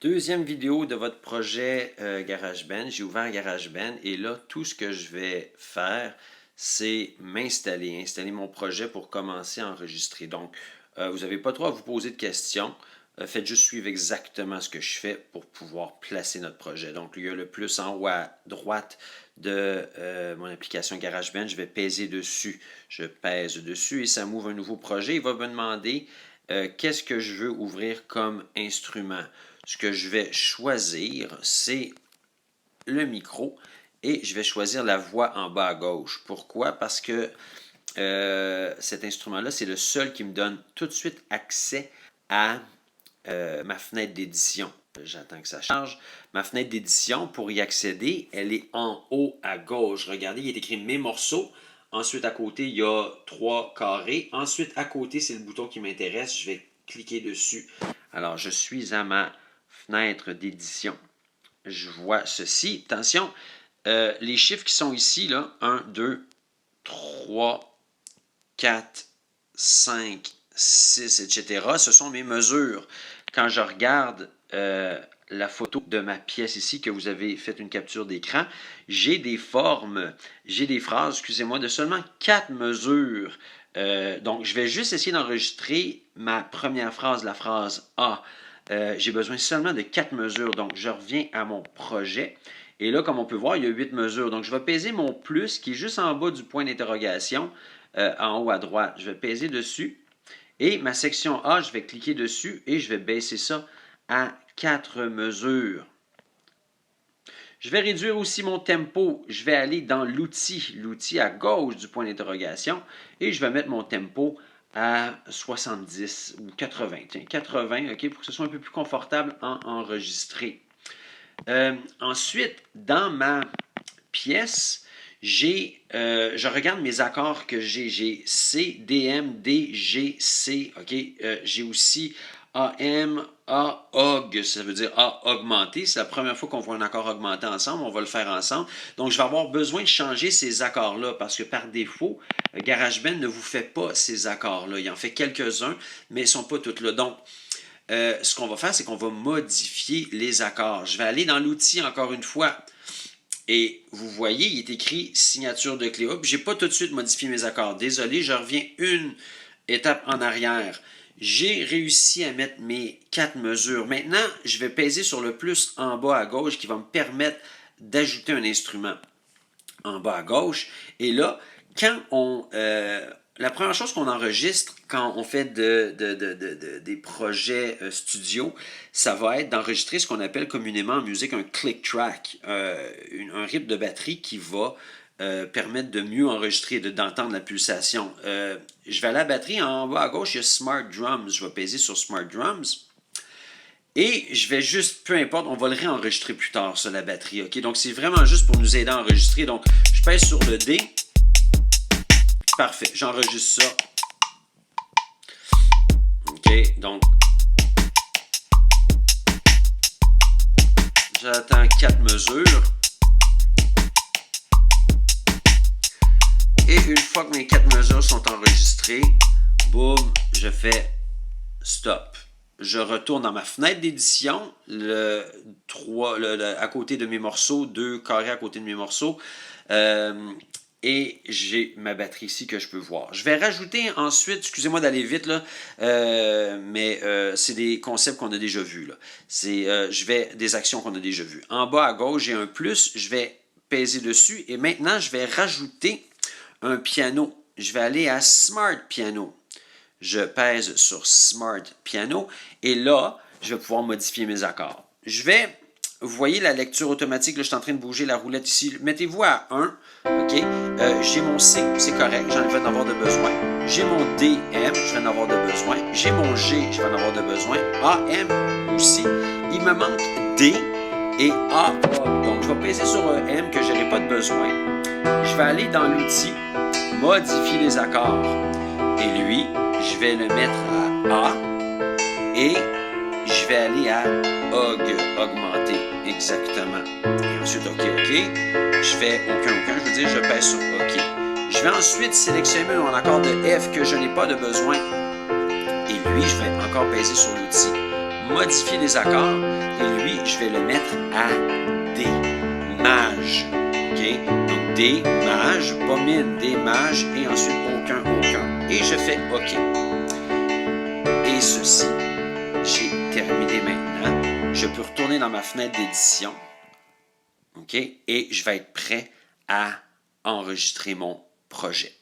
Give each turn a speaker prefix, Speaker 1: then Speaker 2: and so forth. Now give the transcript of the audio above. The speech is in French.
Speaker 1: Deuxième vidéo de votre projet GarageBand. J'ai ouvert GarageBand et là, tout ce que je vais faire, c'est installer mon projet pour commencer à enregistrer. Donc, vous n'avez pas trop à vous poser de questions. Faites juste suivre exactement ce que je fais pour pouvoir placer notre projet. Donc, il y a le plus en haut à droite de mon application GarageBand. Je vais peser dessus. Je pèse dessus et ça m'ouvre un nouveau projet. Il va me demander qu'est-ce que je veux ouvrir comme instrument. Ce que je vais choisir, c'est le micro et je vais choisir la voix en bas à gauche. Pourquoi? Parce que cet instrument-là, c'est le seul qui me donne tout de suite accès à ma fenêtre d'édition. J'attends que ça charge. Ma fenêtre d'édition, pour y accéder, elle est en haut à gauche. Regardez, il est écrit Mes morceaux. Ensuite, à côté, il y a 3 carrés. Ensuite, à côté, c'est le bouton qui m'intéresse. Je vais cliquer dessus. Alors, je suis à ma fenêtre d'édition. Je vois ceci. Attention, les chiffres qui sont ici, là, 1, 2, 3, 4, 5, 6, etc., ce sont mes mesures. Quand je regarde la photo de ma pièce ici, que vous avez fait une capture d'écran, j'ai des formes, j'ai des phrases, excusez-moi, de seulement 4 mesures. Donc, je vais juste essayer d'enregistrer ma première phrase, la phrase A. J'ai besoin seulement de 4 mesures. Donc, je reviens à mon projet. Et là, comme on peut voir, il y a 8 mesures. Donc, je vais peser mon plus qui est juste en bas du point d'interrogation, en haut à droite. Je vais peser dessus. Et ma section A, je vais cliquer dessus et je vais baisser ça à 4 mesures. Je vais réduire aussi mon tempo. Je vais aller dans l'outil à gauche du point d'interrogation, et je vais mettre mon tempo à 70 ou 80. Tiens, 80, OK, pour que ce soit un peu plus confortable à enregistrer. Ensuite, dans ma pièce, je regarde mes accords que j'ai. J'ai C, D, M, D, G, C. OK? J'ai aussi A, M, A, OG. Ça veut dire A augmenté. C'est la première fois qu'on voit un accord augmenté ensemble. On va le faire ensemble. Donc, je vais avoir besoin de changer ces accords-là parce que par défaut, GarageBand ne vous fait pas ces accords-là. Il en fait quelques-uns, mais ils ne sont pas tous là. Donc, ce qu'on va faire, c'est qu'on va modifier les accords. Je vais aller dans l'outil encore une fois. Et vous voyez, il est écrit signature de clé. Je n'ai pas tout de suite modifié mes accords. Désolé, je reviens une étape en arrière. J'ai réussi à mettre mes 4 mesures. Maintenant, je vais peser sur le plus en bas à gauche qui va me permettre d'ajouter un instrument en bas à gauche. Et là, quand on... la première chose qu'on enregistre quand on fait des projets studio, ça va être d'enregistrer ce qu'on appelle communément en musique un click track, un rythme de batterie qui va permettre de mieux enregistrer, d'entendre la pulsation. Je vais à la batterie, en bas à gauche, il y a Smart Drums. Je vais peser sur Smart Drums. Et je vais juste, peu importe, on va le réenregistrer plus tard, ça, la batterie. OK? Donc, c'est vraiment juste pour nous aider à enregistrer. Donc, je pèse sur le D. Parfait, j'enregistre ça. OK, donc, j'attends 4 mesures. Et une fois que mes 4 mesures sont enregistrées, boum, je fais stop. Je retourne dans ma fenêtre d'édition, à côté de mes morceaux, 2 carrés à côté de mes morceaux. Et j'ai ma batterie ici que je peux voir. Je vais rajouter ensuite, excusez-moi d'aller vite, là, mais c'est des concepts qu'on a déjà vus. Là. Des actions qu'on a déjà vues. En bas à gauche, j'ai un plus, je vais peser dessus et maintenant, je vais rajouter un piano. Je vais aller à Smart Piano. Je pèse sur Smart Piano et là, je vais pouvoir modifier mes accords. Vous voyez la lecture automatique, là, je suis en train de bouger la roulette ici. Mettez-vous à 1, OK? J'ai mon C, c'est correct, j'en vais en avoir de besoin. J'ai mon D, M, je vais en avoir de besoin. J'ai mon G, je vais en avoir de besoin. A, M aussi. Il me manque D et A. Donc, je vais peser sur un M que je n'aurai pas de besoin. Je vais aller dans l'outil modifier les accords. Et lui, je vais le mettre à A et je vais aller à augmenter, exactement. Et ensuite, OK. Je fais aucun, je veux dire, je pèse sur OK. Je vais ensuite sélectionner mon accord de F que je n'ai pas de besoin. Et lui, je vais encore peser sur l'outil modifier les accords et lui, je vais le mettre à D maj. OK? Donc D maj, pas mine, D maj et ensuite aucun. Et je fais OK. Et ceci, j'ai terminé maintenant. Je peux retourner dans ma fenêtre d'édition. OK? Et je vais être prêt à enregistrer mon projet.